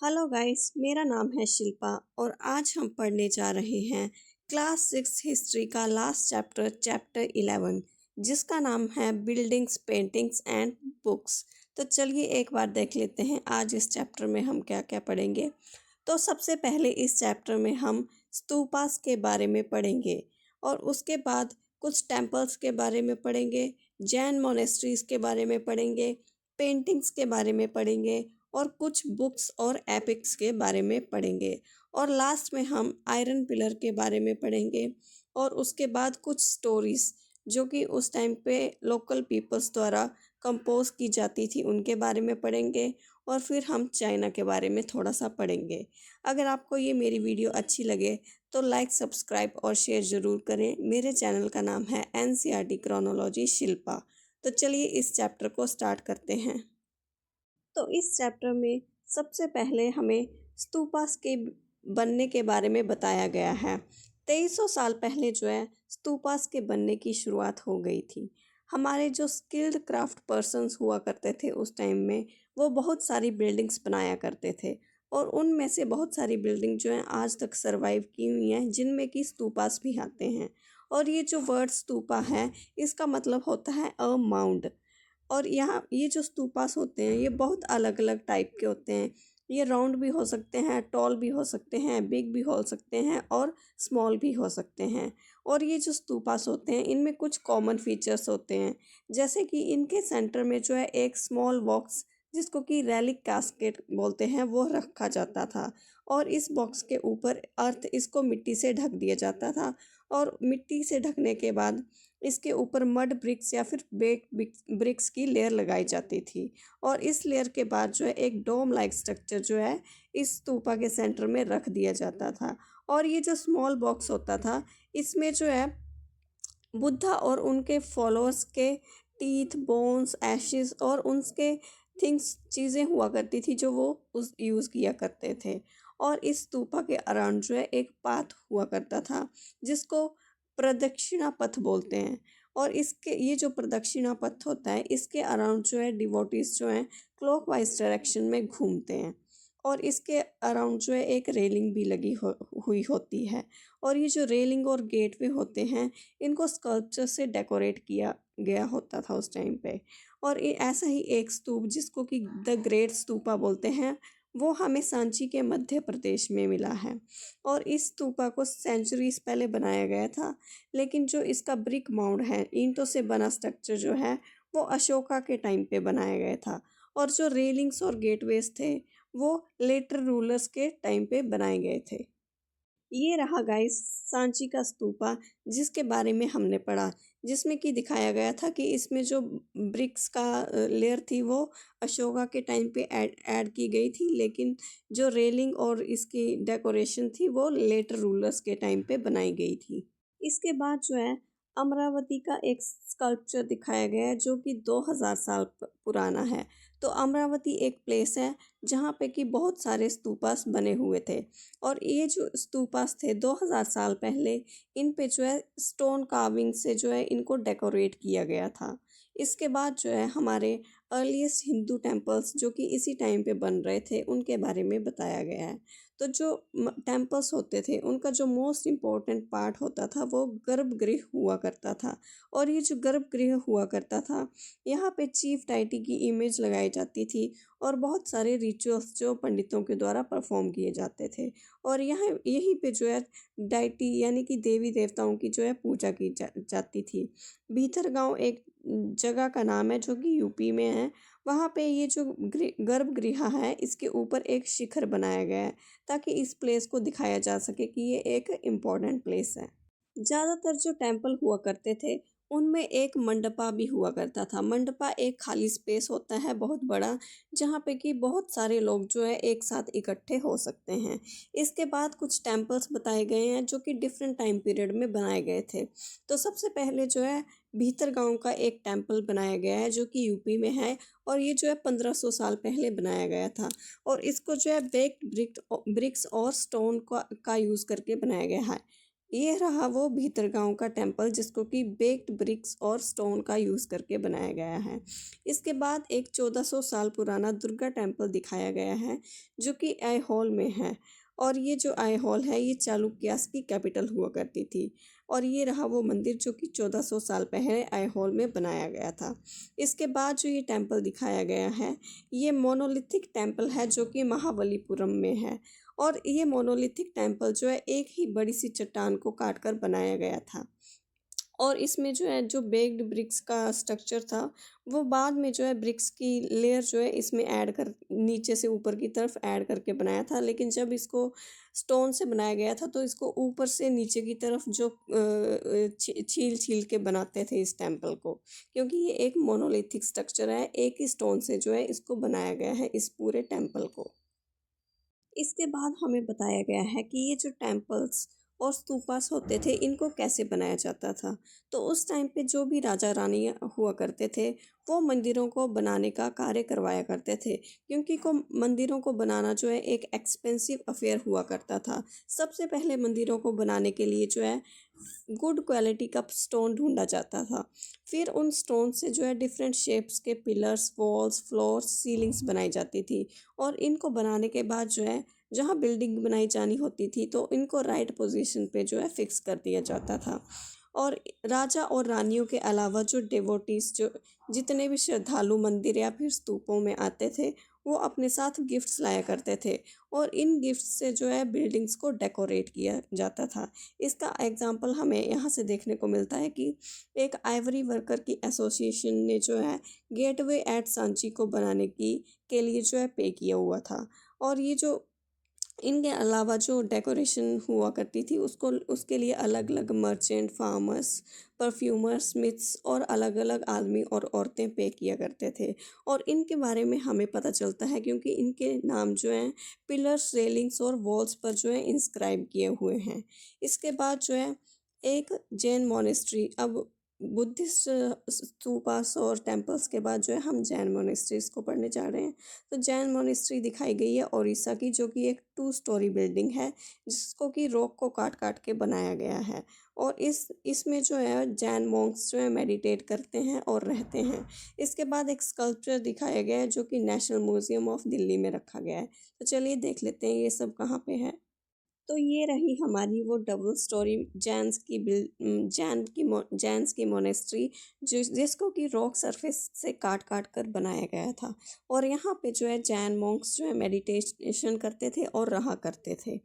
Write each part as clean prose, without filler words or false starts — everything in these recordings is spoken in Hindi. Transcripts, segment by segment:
हेलो गाइस, मेरा नाम है शिल्पा और आज हम पढ़ने जा रहे हैं क्लास 6 हिस्ट्री का लास्ट चैप्टर 11, जिसका नाम है बिल्डिंग्स, पेंटिंग्स एंड बुक्स। तो चलिए एक बार देख लेते हैं आज इस चैप्टर में हम क्या क्या पढ़ेंगे। तो सबसे पहले इस चैप्टर में हम स्तूपास के बारे में पढ़ेंगे और उसके बाद कुछ टेम्पल्स के बारे में पढ़ेंगे, जैन मोनेस्ट्रीज के बारे में पढ़ेंगे, पेंटिंग्स के बारे में पढ़ेंगे और कुछ बुक्स और एपिक्स के बारे में पढ़ेंगे और लास्ट में हम आयरन पिलर के बारे में पढ़ेंगे और उसके बाद कुछ स्टोरीज जो कि उस टाइम पे लोकल पीपल्स द्वारा कंपोज की जाती थी उनके बारे में पढ़ेंगे और फिर हम चाइना के बारे में थोड़ा सा पढ़ेंगे। अगर आपको ये मेरी वीडियो अच्छी लगे तो लाइक, सब्सक्राइब और शेयर ज़रूर करें। मेरे चैनल का नाम है NCERT क्रोनोलॉजी शिल्पा। तो चलिए इस चैप्टर को स्टार्ट करते हैं। तो इस चैप्टर में सबसे पहले हमें स्तूपास के बनने के बारे में बताया गया है। 2300 साल पहले जो है स्तूपास के बनने की शुरुआत हो गई थी। हमारे जो स्किल्ड क्राफ्ट पर्सन्स हुआ करते थे उस टाइम में, वो बहुत सारी बिल्डिंग्स बनाया करते थे और उनमें से बहुत सारी बिल्डिंग जो हैं आज तक सरवाइव की हुई हैं, जिनमें कि स्तूपास भी आते हैं। और ये जो वर्ड स्तूपा है, इसका मतलब होता है अ माउंड। और यहाँ ये जो स्तूपास होते हैं ये बहुत अलग अलग टाइप के होते हैं। ये राउंड भी हो सकते हैं, टॉल भी हो सकते हैं, बिग भी हो सकते हैं और स्मॉल भी हो सकते हैं। और ये जो स्तूपास होते हैं इनमें कुछ कॉमन फीचर्स होते हैं, जैसे कि इनके सेंटर में जो है एक स्मॉल बॉक्स, जिसको कि रेलिक कैस्केट बोलते हैं, वो रखा जाता था। और इस बॉक्स के ऊपर अर्थ, इसको मिट्टी से ढक दिया जाता था और मिट्टी से ढकने के बाद इसके ऊपर मड ब्रिक्स या फिर बेक ब्रिक्स की लेयर लगाई जाती थी। और इस लेयर के बाद जो है एक डोम लाइक स्ट्रक्चर जो है इस स्तूपा के सेंटर में रख दिया जाता था। और ये जो स्मॉल बॉक्स होता था, इसमें जो है बुद्धा और उनके फॉलोअर्स के टीथ, बोन्स, एशेस और उनके थिंग्स, चीज़ें हुआ करती थी जो वो उस यूज़ किया करते थे। और इस स्तूपा के अराउंड जो है एक पाथ हुआ करता था, जिसको प्रदक्षिणा पथ बोलते हैं। और इसके ये जो प्रदक्षिणा पथ होता है, इसके अराउंड जो है डिवोटीज जो हैं क्लॉकवाइज डायरेक्शन में घूमते हैं। और इसके अराउंड जो है एक रेलिंग भी लगी हुई होती है। और ये जो रेलिंग और गेटवे होते हैं, इनको स्कल्पचर से डेकोरेट किया गया होता था उस टाइम पे। और ये ऐसा ही एक स्तूप, जिसको कि द ग्रेट स्तूपा बोलते हैं, वो हमें सांची के मध्य प्रदेश में मिला है। और इस स्तूपा को सेंचुरीज पहले बनाया गया था, लेकिन जो इसका ब्रिक माउंड है, ईंटों से बना स्ट्रक्चर जो है, वो अशोका के टाइम पे बनाया गया था। और जो रेलिंग्स और गेटवेज थे, वो लेटर रूलर्स के टाइम पे बनाए गए थे। ये रहा गाइस सांची का स्तूपा, जिसके बारे में हमने पढ़ा, जिसमें कि दिखाया गया था कि इसमें जो ब्रिक्स का लेयर थी वो अशोका के टाइम पे ऐड की गई थी, लेकिन जो रेलिंग और इसकी डेकोरेशन थी वो लेटर रूलर्स के टाइम पे बनाई गई थी। इसके बाद जो है अमरावती का एक स्कल्पचर दिखाया गया है, जो कि 2000 साल पुराना है। तो अमरावती एक प्लेस है जहाँ पे कि बहुत सारे स्तूपास बने हुए थे। और ये जो स्तूपास थे 2000 साल पहले, इन पे जो है स्टोन कार्विंग से जो है इनको डेकोरेट किया गया था। इसके बाद जो है हमारे अर्लीस्ट हिंदू टेम्पल्स जो कि इसी टाइम पे बन रहे थे, उनके बारे में बताया गया है। तो जो टेम्पल्स होते थे, उनका जो मोस्ट इम्पोर्टेंट पार्ट होता था वो गर्भगृह हुआ करता था। और ये जो गर्भगृह हुआ करता था, यहाँ पे चीफ डाइटी की इमेज लगाई जाती थी और बहुत सारे रिचुअल्स जो पंडितों के द्वारा परफॉर्म किए जाते थे। और यहाँ यहीं पे जो है डाइटी यानी कि देवी देवताओं की जो है पूजा की जाती थी। भीतर गांव एक जगह का नाम है जो कि यूपी में है। वहाँ पे ये जो गर्भगृह है, इसके ऊपर एक शिखर बनाया गया है, ताकि इस प्लेस को दिखाया जा सके कि ये एक इम्पोर्टेंट प्लेस है। ज़्यादातर जो टेम्पल हुआ करते थे, उनमें एक मंडपा भी हुआ करता था। मंडपा एक खाली स्पेस होता है बहुत बड़ा, जहाँ पे कि बहुत सारे लोग जो है एक साथ इकट्ठे हो सकते हैं। इसके बाद कुछ टेम्पल्स बताए गए हैं जो कि डिफरेंट टाइम पीरियड में बनाए गए थे। तो सबसे पहले जो है भीतर गांव का एक टेम्पल बनाया गया है, जो कि यूपी में है। और ये जो है 1500 साल पहले बनाया गया था। और इसको जो है बेक्ड ब्रिक्स और स्टोन का यूज़ करके बनाया गया है। ये रहा वो भीतरगांव का टेम्पल जिसको कि बेक्ड ब्रिक्स और स्टोन का यूज़ करके बनाया गया है। इसके बाद एक 1400 साल पुराना दुर्गा टेम्पल दिखाया गया है जो कि ऐहोल में है। और ये जो ऐहोल है ये चालुक्यास की कैपिटल हुआ करती थी। और ये रहा वो मंदिर जो कि 1400 साल पहले ऐहोल में बनाया गया था। इसके बाद जो ये टेम्पल दिखाया गया है ये मोनोलिथिक टेम्पल है जो कि महाबलीपुरम में है। और ये मोनोलिथिक टेम्पल जो है एक ही बड़ी सी चट्टान को काट कर बनाया गया था। और इसमें जो है जो बेक्ड ब्रिक्स का स्ट्रक्चर था वो बाद में जो है ब्रिक्स की लेयर जो है इसमें ऐड कर नीचे से ऊपर की तरफ ऐड करके बनाया था। लेकिन जब इसको स्टोन से बनाया गया था तो इसको ऊपर से नीचे की तरफ जो छील छील के बनाते थे इस टेम्पल को, क्योंकि ये एक मोनोलिथिक स्ट्रक्चर है। एक ही स्टोन से जो है इसको बनाया गया है इस पूरे टेम्पल को। इसके बाद हमें बताया गया है कि ये जो टेम्पल्स और स्तूपास होते थे इनको कैसे बनाया जाता था। तो उस टाइम पे जो भी राजा रानी हुआ करते थे वो मंदिरों को बनाने का कार्य करवाया करते थे, क्योंकि को मंदिरों को बनाना जो है एक एक्सपेंसिव अफेयर हुआ करता था। सबसे पहले मंदिरों को बनाने के लिए जो है गुड क्वालिटी का स्टोन ढूंढा जाता था। फिर उन स्टोन से जो है डिफरेंट शेप्स के पिलर्स, वॉल्स, फ्लोर्स, सीलिंग्स बनाई जाती थी। और इनको बनाने के बाद जो है जहाँ बिल्डिंग बनाई जानी होती थी तो इनको राइट पोजीशन पे जो है फिक्स कर दिया जाता था। और राजा और रानियों के अलावा जो डिवोटीज जो जितने भी श्रद्धालु मंदिर या फिर स्तूपों में आते थे वो अपने साथ गिफ्ट्स लाया करते थे। और इन गिफ्ट्स से जो है बिल्डिंग्स को डेकोरेट किया जाता था। इसका एग्जाम्पल हमें यहाँ से देखने को मिलता है कि एक आइवरी वर्कर की एसोसिएशन ने जो है गेटवे एट सांची को बनाने की के लिए जो है पे किया हुआ था। और ये जो इनके अलावा जो डेकोरेशन हुआ करती थी उसको उसके लिए अलग अलग मर्चेंट, फार्मर्स, परफ्यूमर, स्मिथ्स और अलग अलग आदमी और औरतें पे किया करते थे। और इनके बारे में हमें पता चलता है क्योंकि इनके नाम जो हैं पिलर्स, रेलिंग्स और वॉल्स पर जो है इंस्क्राइब किए हुए हैं। इसके बाद जो है एक जैन मोनेस्ट्री, अब बुद्धिस्ट स्तूपास और टेम्पल्स के बाद जो है हम जैन मोनेस्ट्रीज को पढ़ने जा रहे हैं। तो जैन मोनेस्ट्री दिखाई गई है ओडिशा की, जो कि एक 2 स्टोरी बिल्डिंग है जिसको कि रॉक को काट काट के बनाया गया है। और इसमें जो है जैन मॉन्क्स जो है मेडिटेट करते हैं और रहते हैं। इसके बाद एक स्कल्पचर दिखाया गया है जो कि नेशनल म्यूजियम ऑफ दिल्ली में रखा गया है। तो चलिए देख लेते हैं ये सब कहाँ पे है। तो ये रही हमारी वो डबल स्टोरी जैन्स की मोनेस्ट्री जिसको कि रॉक सरफेस से काट काट कर बनाया गया था। और यहाँ पे जो है जैन मॉन्क्स जो है मेडिटेशन करते थे और रहा करते थे।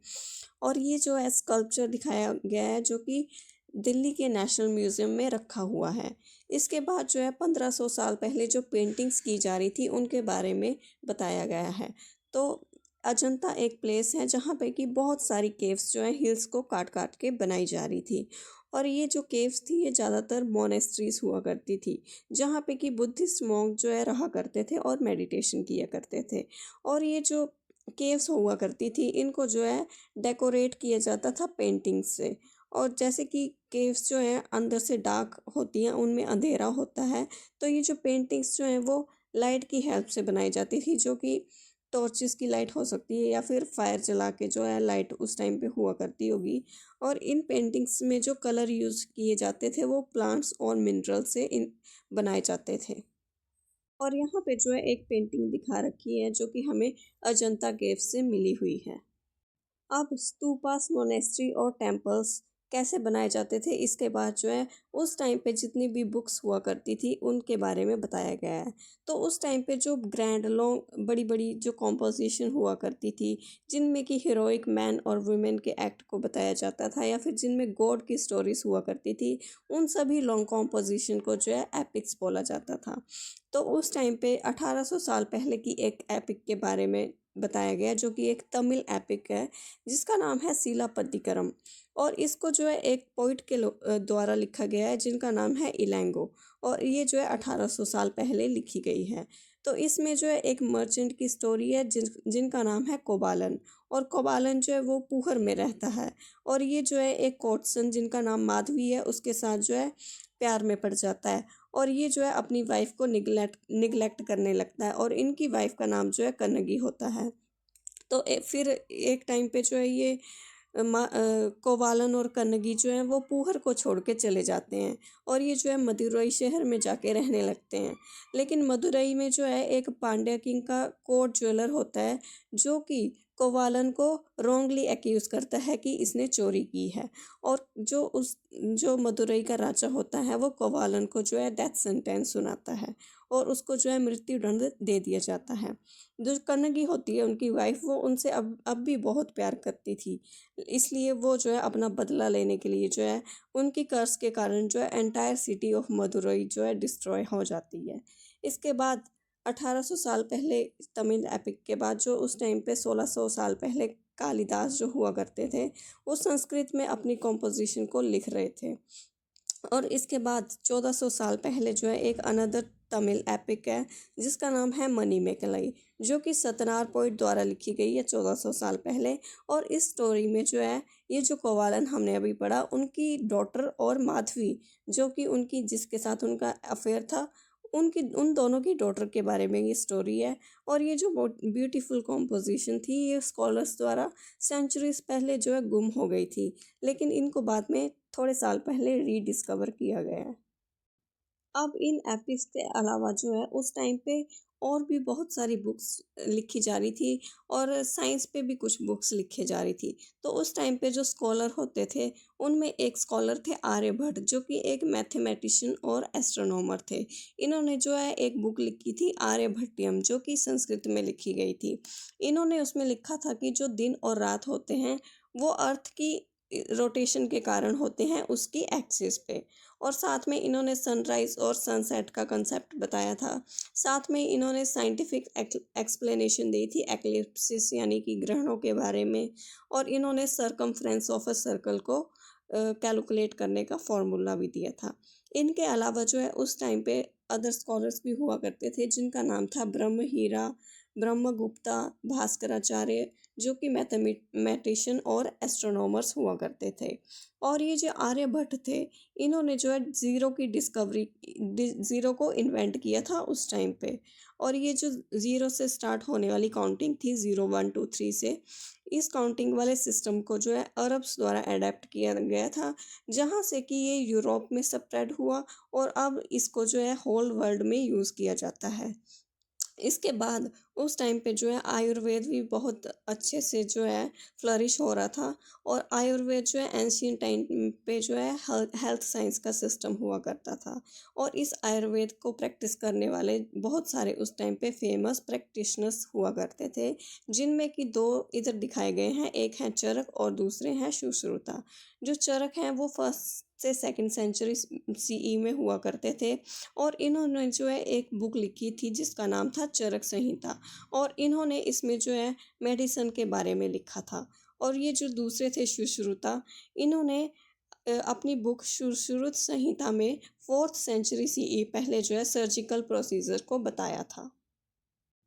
और ये जो है स्कल्पचर दिखाया गया है जो कि दिल्ली के नेशनल म्यूजियम में रखा हुआ है। इसके बाद जो है 1500 साल पहले जो पेंटिंग्स की जा रही थी उनके बारे में बताया गया है। तो अजंता एक प्लेस है जहाँ पे कि बहुत सारी केव्स जो है हिल्स को काट काट के बनाई जा रही थी। और ये जो केव्स थी ये ज़्यादातर मोनेस्ट्रीज हुआ करती थी जहाँ पे कि बुद्धिस्ट मॉन्क जो है रहा करते थे और मेडिटेशन किया करते थे। और ये जो केव्स हुआ करती थी इनको जो है डेकोरेट किया जाता था पेंटिंग से। और जैसे कि केव्स जो हैं अंदर से डार्क होती हैं, उनमें अंधेरा होता है, तो ये जो पेंटिंग्स जो हैं वो लाइट की हेल्प से बनाई जाती थी, जो कि टॉर्चेस की लाइट हो सकती है या फिर फायर जला के जो है लाइट उस टाइम पे हुआ करती होगी। और इन पेंटिंग्स में जो कलर यूज़ किए जाते थे वो प्लांट्स और मिनरल से इन बनाए जाते थे। और यहाँ पे जो है एक पेंटिंग दिखा रखी है जो कि हमें अजंता केव से मिली हुई है। अब स्तूपास, मोनेस्ट्री और टेम्पल्स कैसे बनाए जाते थे इसके बाद जो है उस टाइम पे जितनी भी बुक्स हुआ करती थी उनके बारे में बताया गया है। तो उस टाइम पे जो ग्रैंड लॉन्ग बड़ी बड़ी जो कॉम्पोजिशन हुआ करती थी जिनमें कि हीरोइक मैन और वुमेन के एक्ट को बताया जाता था या फिर जिनमें गॉड की स्टोरीज हुआ करती थी, उन सभी लॉन्ग कॉम्पोजिशन को जो है एपिक्स बोला जाता था। तो उस टाइम पे 1800 साल पहले की एक एपिक के बारे में बताया गया जो कि एक तमिल एपिक है जिसका नाम है सीलापतिकरम। और इसको जो है एक पोइट के द्वारा लिखा गया है जिनका नाम है इलैंगो। और ये जो है 1800 साल पहले लिखी गई है। तो इसमें जो है एक मर्चेंट की स्टोरी है जिनका नाम है कोबालन। और कोबालन जो है वो पुहर में रहता है। और ये जो है एक कोटसन जिनका नाम माधवी है उसके साथ जो है प्यार में पड़ जाता है। और ये जो है अपनी वाइफ को निगलेक्ट करने लगता है और इनकी वाइफ का नाम जो है कन्नगी होता है। तो फिर एक टाइम पे जो है ये कोवालन और कन्नगी जो है वो पूहर को छोड़ के चले जाते हैं और ये जो है मदुरई शहर में जाके रहने लगते हैं। लेकिन मदुरई में जो है एक पांड्या किंग का कोर्ट ज्वेलर होता है जो कि कोवालन को रॉन्गली एक्यूज करता है कि इसने चोरी की है, और जो मदुरई का राजा होता है वो कोवालन को जो है डेथ सेंटेंस सुनाता है और उसको जो है मृत्यु दंड दे दिया जाता है। जो कन्नगी होती है उनकी वाइफ, वो उनसे अब भी बहुत प्यार करती थी, इसलिए वो जो है अपना बदला लेने के लिए जो है उनकी कर्स के कारण जो है एंटायर सिटी ऑफ मदुरई जो है डिस्ट्रॉय हो जाती है। इसके बाद 1800 साल पहले, तमिल एपिक के बाद, जो उस टाइम पे 1600 साल पहले कालिदास जो हुआ करते थे वो संस्कृत में अपनी कॉम्पोजिशन को लिख रहे थे। और इसके बाद 1400 साल पहले जो है एक अनदर तमिल एपिक है जिसका नाम है मणिमेकलाई, जो कि सतनार पोइट द्वारा लिखी गई है 1400 साल पहले। और इस स्टोरी में जो है ये जो कोवालन हमने अभी पढ़ा, उनकी डॉटर और माधवी जो कि उनकी जिसके साथ उनका अफेयर था, उन दोनों की डॉटर के बारे में ये स्टोरी है। और ये जो ब्यूटीफुल कॉम्पोजिशन थी ये स्कॉलर्स द्वारा सेंचुरीज पहले जो है गुम हो गई थी, लेकिन इनको बाद में थोड़े साल पहले रीडिस्कवर किया गया है। अब इन एपिक्स के अलावा जो है उस टाइम पे और भी बहुत सारी बुक्स लिखी जा रही थी और साइंस पे भी कुछ बुक्स लिखी जा रही थी। तो उस टाइम पे जो स्कॉलर होते थे उनमें एक स्कॉलर थे आर्यभट्ट, जो कि एक मैथमेटिशियन और एस्ट्रोनॉमर थे। इन्होंने जो है एक बुक लिखी थी आर्यभट्टियम, जो कि संस्कृत में लिखी गई थी। इन्होंने उसमें लिखा था कि जो दिन और रात होते हैं वो अर्थ की रोटेशन के कारण होते हैं उसकी एक्सिस पे। और साथ में इन्होंने सनराइज और सनसेट का कंसेप्ट बताया था। साथ में इन्होंने साइंटिफिक एक्सप्लेनेशन दी थी एक्लिप्सिस यानी कि ग्रहणों के बारे में। और इन्होंने सरकमफ्रेंस ऑफ अ सर्कल को कैलकुलेट करने का फॉर्मूला भी दिया था। इनके अलावा जो है उस टाइम पे अदर स्कॉलर्स भी हुआ करते थे जिनका नाम था ब्रह्महीरा, ब्रह्मगुप्ता, भास्कराचार्य, जो कि मैथमेटिशियन और एस्ट्रोनॉमर्स हुआ करते थे। और ये जो आर्यभट्ट थे इन्होंने जो है ज़ीरो को इन्वेंट किया था उस टाइम पे। और ये जो ज़ीरो से स्टार्ट होने वाली काउंटिंग थी 0 1 2 3 से, इस काउंटिंग वाले सिस्टम को जो है अरब्स द्वारा अडेप्ट किया गया था, जहाँ से कि ये यूरोप में स्प्रेड हुआ और अब इसको जो है होल वर्ल्ड में यूज़ किया जाता है। इसके बाद उस टाइम पे जो है आयुर्वेद भी बहुत अच्छे से जो है फ्लरिश हो रहा था। और आयुर्वेद जो है एंशियंट टाइम पे जो है हेल्थ साइंस का सिस्टम हुआ करता था। और इस आयुर्वेद को प्रैक्टिस करने वाले बहुत सारे उस टाइम पे फेमस प्रैक्टिशनर्स हुआ करते थे, जिनमें कि दो इधर दिखाए गए हैं, एक है चरक और दूसरे हैं सुश्रुता। जो चरक हैं वो फर्स्ट से सेकंड सेंचुरी सीई में हुआ करते थे। और इन्होंने जो है एक बुक लिखी थी जिसका नाम था चरक संहिता, और इन्होंने इसमें जो है मेडिसन के बारे में लिखा था। और ये जो दूसरे थे सुश्रुता, इन्होंने अपनी बुक सुश्रुत संहिता में 4th सेंचुरी सीई पहले जो है सर्जिकल प्रोसीजर को बताया था।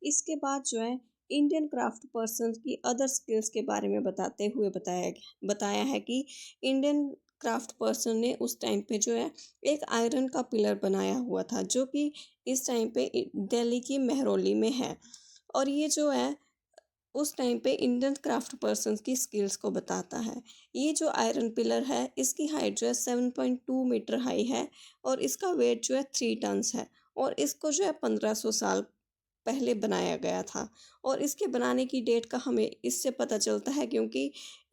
इसके बाद जो है इंडियन क्राफ्ट पर्सन की अदर स्किल्स के बारे में बताते हुए बताया है कि इंडियन क्राफ्ट पर्सन ने उस टाइम पे जो है एक आयरन का पिलर बनाया हुआ था, जो कि इस टाइम पे दिल्ली की मेहरौली में है। और ये जो है उस टाइम पे इंडियन क्राफ्ट पर्सन की स्किल्स को बताता है। ये जो आयरन पिलर है इसकी हाइट जो है 7.2 मीटर हाई है और इसका वेट जो है 3 टन्स है। और इसको जो है 1500 साल पहले बनाया गया था। और इसके बनाने की डेट का हमें इससे पता चलता है क्योंकि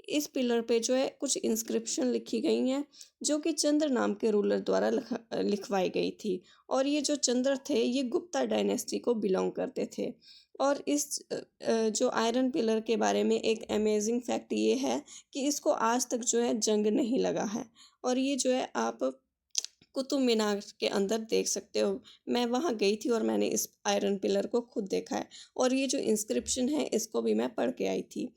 इस पिलर पे जो है कुछ इंस्क्रिप्शन लिखी गई हैं, जो कि चंद्र नाम के रूलर द्वारा लिखवाई गई थी। और ये जो चंद्र थे ये गुप्ता डायनेस्टी को बिलोंग करते थे। और इस जो आयरन पिलर के बारे में एक अमेजिंग फैक्ट ये है कि इसको आज तक जो है जंग नहीं लगा है। और ये जो है आप कुतुब मीनार के अंदर देख सकते हो। मैं वहाँ गई थी और मैंने इस आयरन पिलर को खुद देखा है। और ये जो इंस्क्रिप्शन है इसको भी मैं पढ़ के आई थी।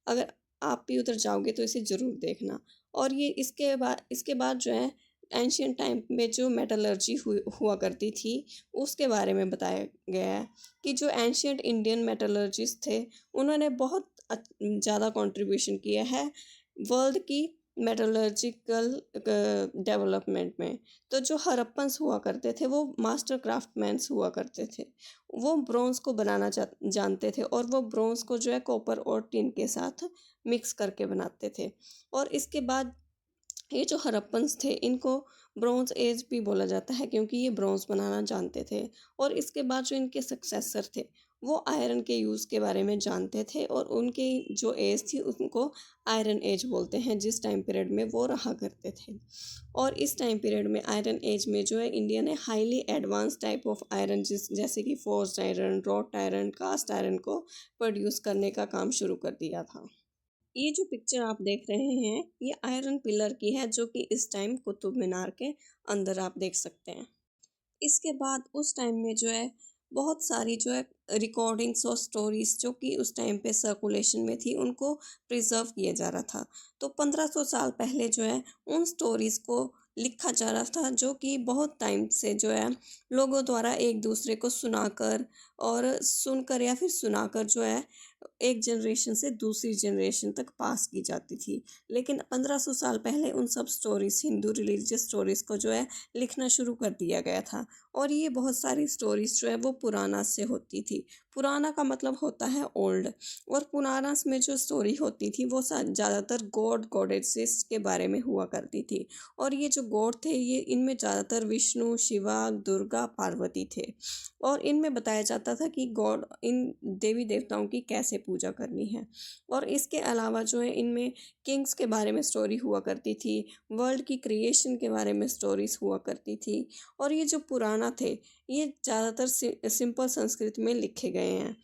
अगर आप भी उधर जाओगे तो इसे ज़रूर देखना। और ये इसके बाद जो है एंशियंट टाइम में जो मेटलर्जी हुआ करती थी उसके बारे में बताया गया है कि जो एंशियंट इंडियन मेटलर्जिस्ट थे उन्होंने बहुत ज़्यादा कंट्रीब्यूशन किया है वर्ल्ड की मेटलर्जिकल डेवलपमेंट में। तो जो हड़प्पन्स हुआ करते थे वो मास्टर क्राफ्टमैन्स हुआ करते थे। वो ब्रोंज़ को बनाना जानते थे और वो ब्रोंज़ को जो है कॉपर और टिन के साथ मिक्स करके बनाते थे। और इसके बाद ये जो हड़प्पन्स थे इनको ब्रोंज़ एज भी बोला जाता है क्योंकि ये ब्रोंज़ बनाना जानते थे। और इसके बाद जो इनके सक्सेसर थे वो आयरन के यूज़ के बारे में जानते थे और उनकी जो एज थी उनको आयरन एज बोलते हैं, जिस टाइम पीरियड में वो रहा करते थे। और इस टाइम पीरियड में आयरन एज में जो है इंडिया ने highly advanced type of iron जैसे कि forced iron, wrought iron, cast iron को प्रोड्यूस करने का काम शुरू कर दिया था। ये जो पिक्चर आप देख रहे हैं ये आयरन पिलर की है जो कि इस टाइम कुतुब मीनार के अंदर आप देख सकते हैं। इसके बाद उस टाइम में जो है बहुत सारी जो है रिकॉर्डिंग्स और स्टोरीज जो कि उस टाइम पे सर्कुलेशन में थी उनको प्रिजर्व किया जा रहा था। तो 1500 साल पहले जो है उन स्टोरीज को लिखा जा रहा था जो कि बहुत टाइम से जो है लोगों द्वारा एक दूसरे को सुनाकर और सुनकर या फिर सुनाकर जो है एक जनरेशन से दूसरी जनरेशन तक पास की जाती थी। लेकिन 1500 साल पहले उन सब स्टोरीज, हिंदू रिलीजियस स्टोरीज को जो है लिखना शुरू कर दिया गया था। और ये बहुत सारी स्टोरीज जो है वो पुराना से होती थी। पुराना का मतलब होता है ओल्ड। और पुराना में जो स्टोरी होती थी वो ज़्यादातर गॉड गॉडेसेस के बारे में हुआ करती थी। और ये जो गॉड थे ये इनमें ज़्यादातर विष्णु, शिवा, दुर्गा, पार्वती थे। और इनमें बताया जाता था कि गॉड इन देवी देवताओं की कैसे पूजा करनी है। और इसके अलावा जो है इनमें किंग्स के बारे में स्टोरी हुआ करती थी, वर्ल्ड की क्रिएशन के बारे में स्टोरीज हुआ करती थी। और ये जो पुराना थे ये ज़्यादातर सिंपल संस्कृत में लिखे गए हैं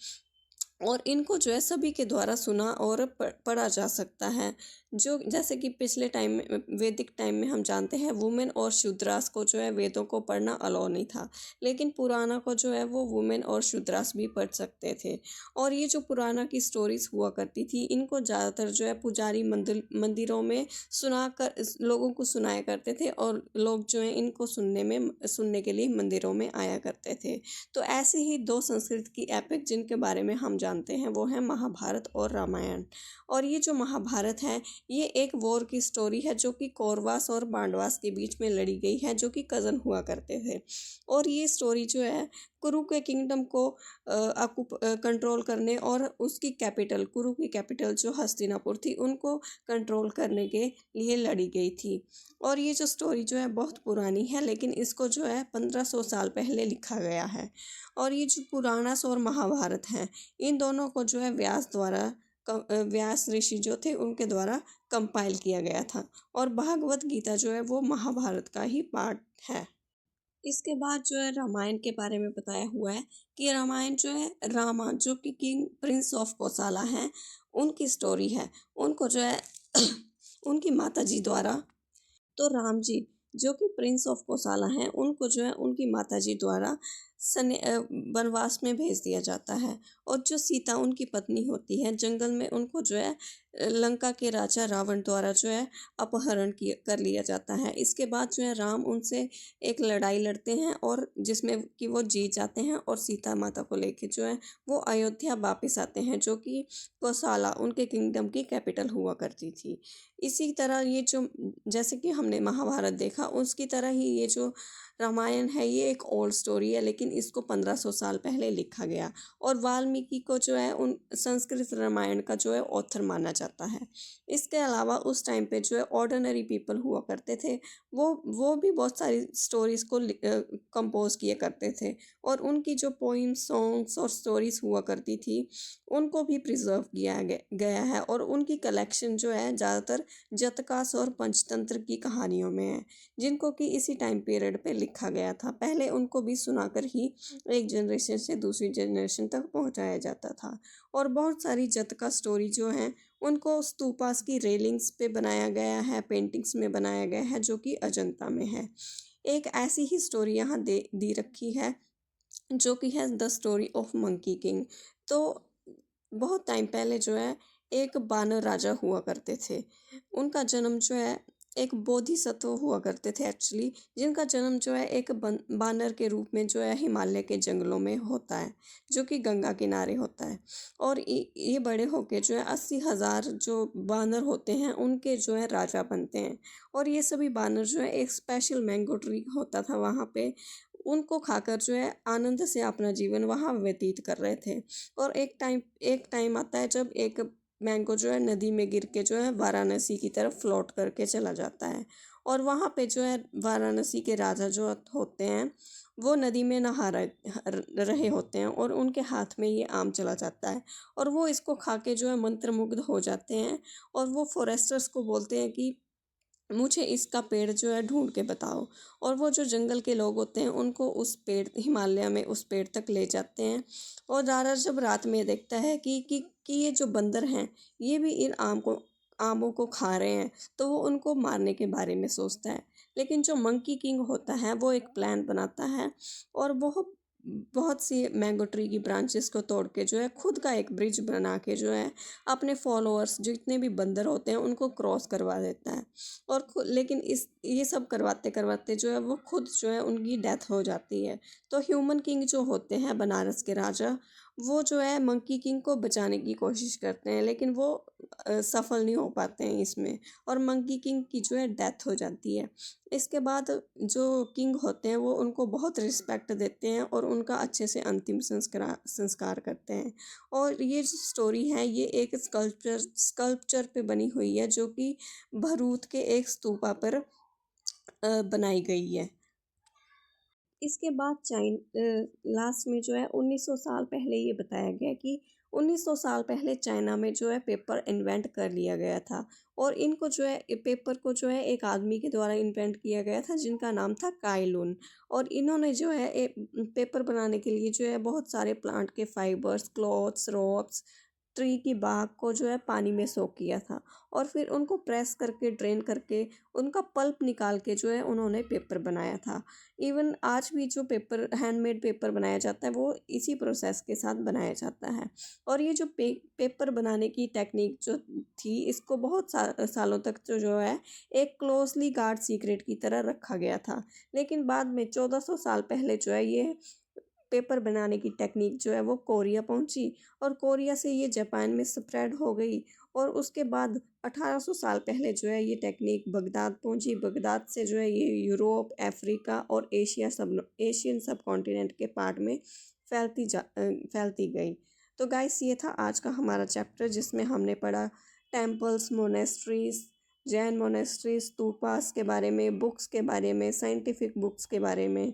और इनको जो है सभी के द्वारा सुना और पढ़ा जा सकता है। जो जैसे कि पिछले टाइम में वैदिक टाइम में हम जानते हैं वुमेन और शूद्रास को जो है वेदों को पढ़ना अलाउ नहीं था। लेकिन पुराना को जो है वो वुमेन और शूद्रास भी पढ़ सकते थे। और ये जो पुराना की स्टोरीज हुआ करती थी इनको ज़्यादातर जो है पुजारी मंदिरों में सुनाकर लोगों को सुनाया करते थे और लोग जो है इनको सुनने के लिए मंदिरों में आया करते थे। तो ऐसे ही दो संस्कृत की एपिक जिनके बारे में हम जानते हैं वो है महाभारत और रामायण। और ये जो महाभारत है ये एक वॉर की स्टोरी है जो कि कौरवास और पांडवास के बीच में लड़ी गई है जो कि कज़न हुआ करते थे। और ये स्टोरी जो है कुरु के किंगडम को कंट्रोल करने और उसकी कैपिटल कुरु की कैपिटल जो हस्तिनापुर थी उनको कंट्रोल करने के लिए लड़ी गई थी। और ये जो स्टोरी जो है बहुत पुरानी है लेकिन इसको जो है 1500 साल पहले लिखा गया है। और ये जो पुराणास और महाभारत हैं इन दोनों को जो है व्यास ऋषि जो थे उनके द्वारा कंपाइल किया गया था। और भागवत गीता जो है वो महाभारत का ही पार्ट है। इसके बाद जो है रामायण के बारे में बताया हुआ है कि रामायण जो है रामा जो कि किंग प्रिंस ऑफ कोसाला हैं उनकी स्टोरी है। उनको जो है उनकी माता जी द्वारा, तो राम जी जो कि प्रिंस ऑफ कोसाला हैं उनको जो है उनकी माताजी द्वारा वनवास में भेज दिया जाता है। और जो सीता उनकी पत्नी होती है जंगल में उनको जो है लंका के राजा रावण द्वारा जो है अपहरण कर लिया जाता है। इसके बाद जो है राम उनसे एक लड़ाई लड़ते हैं और जिसमें कि वो जीत जाते हैं और सीता माता को लेके जो है वो अयोध्या वापस आते हैं जो कि कोसाला उनके किंगडम की कैपिटल हुआ करती थी। इसी तरह ये जो जैसे कि हमने महाभारत देखा उसकी तरह ही ये जो रामायण है ये एक ओल्ड स्टोरी है लेकिन इसको 1500 साल पहले लिखा गया। और वाल्मीकि को जो है उन संस्कृत रामायण का जो है ऑथर माना जाता है। इसके अलावा उस टाइम पे जो है ऑर्डिनरी पीपल हुआ करते थे वो भी बहुत सारी स्टोरीज को कंपोज किया करते थे। और उनकी जो पोइम्स, सॉन्ग्स और स्टोरीज हुआ करती थी उनको भी प्रिजर्व किया गया है। और उनकी कलेक्शन जो है ज़्यादातर जतकास और पंचतंत्र की कहानियों में है जिनको कि इसी टाइम पीरियड पे लिखा गया था। पहले उनको भी सुनाकर ही एक जनरेशन से दूसरी जनरेशन तक पहुंचाया जाता था। और बहुत सारी जतका स्टोरी जो हैं उनको स्तूपास की रेलिंग्स पे बनाया गया है, पेंटिंग्स में बनाया गया है जो कि अजंता में है। एक ऐसी ही स्टोरी यहाँ दे दी रखी है जो कि है the story of monkey king. तो बहुत टाइम पहले जो है एक बानर राजा हुआ करते थे। उनका जन्म जो है एक बोधिसत्व हुआ करते थे एक्चुअली, जिनका जन्म जो है एक बानर के रूप में जो है हिमालय के जंगलों में होता है, जो कि गंगा किनारे होता है। और ये बड़े होके जो है 80,000 जो बानर होते हैं उनके जो है राजा बनते हैं। और ये सभी बानर जो है एक स्पेशल मैंगो ट्री होता था वहाँ पे, उनको खाकर जो है आनंद से अपना जीवन वहाँ व्यतीत कर रहे थे। और एक टाइम आता है जब एक मैंगो जो है नदी में गिर के जो है वाराणसी की तरफ फ्लोट करके चला जाता है। और वहाँ पे जो है वाराणसी के राजा जो होते हैं वो नदी में नहा रहे होते हैं और उनके हाथ में ये आम चला जाता है। और वो इसको खा के जो है मंत्रमुग्ध हो जाते हैं। और वो फॉरेस्टर्स को बोलते हैं कि मुझे इसका पेड़ जो है ढूंढ के बताओ। और वो जो जंगल के लोग होते हैं उनको उस पेड़ हिमालय में उस पेड़ तक ले जाते हैं। और राजा जब रात में देखता है कि ये जो बंदर हैं ये भी इन आमों को खा रहे हैं, तो वो उनको मारने के बारे में सोचता है। लेकिन जो मंकी किंग होता है वो एक प्लान बनाता है और वो बहुत सी मैंगो ट्री की ब्रांचेस को तोड़ के जो है खुद का एक ब्रिज बना के जो है अपने फॉलोअर्स जितने भी बंदर होते हैं उनको क्रॉस करवा देता है। और लेकिन इस ये सब करवाते करवाते जो है वो खुद जो है उनकी डेथ हो जाती है। तो ह्यूमन किंग जो होते हैं बनारस के राजा, वो जो है मंकी किंग को बचाने की कोशिश करते हैं, लेकिन वो सफल नहीं हो पाते हैं इसमें। और मंकी किंग की जो है डेथ हो जाती है। इसके बाद जो किंग होते हैं वो उनको बहुत रिस्पेक्ट देते हैं और उनका अच्छे से अंतिम संस्कार करते हैं। और ये जो स्टोरी है ये एक स्कल्पचर पे बनी हुई है, जो कि भरूच के एक स्तूपा पर बनाई गई है। इसके बाद लास्ट में जो है 1900 साल पहले ये बताया गया कि 1900 साल पहले चाइना में जो है पेपर इन्वेंट कर लिया गया था। और इनको जो है पेपर को जो है एक आदमी के द्वारा इन्वेंट किया गया था जिनका नाम था काइलुन। और इन्होंने जो है पेपर बनाने के लिए जो है बहुत सारे प्लांट के फाइबर्स, क्लॉथ्स, रोप्स, ट्री की बाग को जो है पानी में सोक किया था। और फिर उनको प्रेस करके ड्रेन करके उनका पल्प निकाल के जो है उन्होंने पेपर बनाया था। इवन आज भी जो पेपर हैंडमेड पेपर बनाया जाता है वो इसी प्रोसेस के साथ बनाया जाता है। और ये जो पेपर बनाने की टेक्निक जो थी इसको बहुत सालों तक जो है एक क्लोजली गार्ड सीक्रेट की तरह रखा गया था। लेकिन बाद में 1400 साल पहले जो है ये पेपर बनाने की टेक्निक जो है वो कोरिया पहुंची। और कोरिया से ये जापान में स्प्रेड हो गई। और उसके बाद 1800 साल पहले जो है ये टेक्निक बगदाद पहुंची। बगदाद से जो है ये यूरोप, अफ्रीका और एशियन सब कॉन्टिनेंट के पार्ट में फैलती गई। तो गाइस ये था आज का हमारा चैप्टर जिसमें हमने पढ़ा temples, monasteries, Jain monasteries, stupas के बारे में, बुक्स के बारे में, साइंटिफिक बुक्स के बारे में।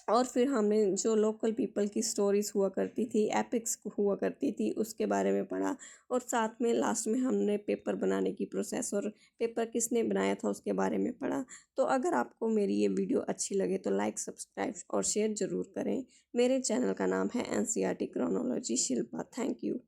और फिर हमने जो लोकल पीपल की स्टोरीज हुआ करती थी, एपिक्स हुआ करती थी, उसके बारे में पढ़ा। और साथ में लास्ट में हमने पेपर बनाने की प्रोसेस और पेपर किसने बनाया था उसके बारे में पढ़ा। तो अगर आपको मेरी ये वीडियो अच्छी लगे तो लाइक, सब्सक्राइब और शेयर ज़रूर करें। मेरे चैनल का नाम है NCERT chronology Shilpa. Thank you.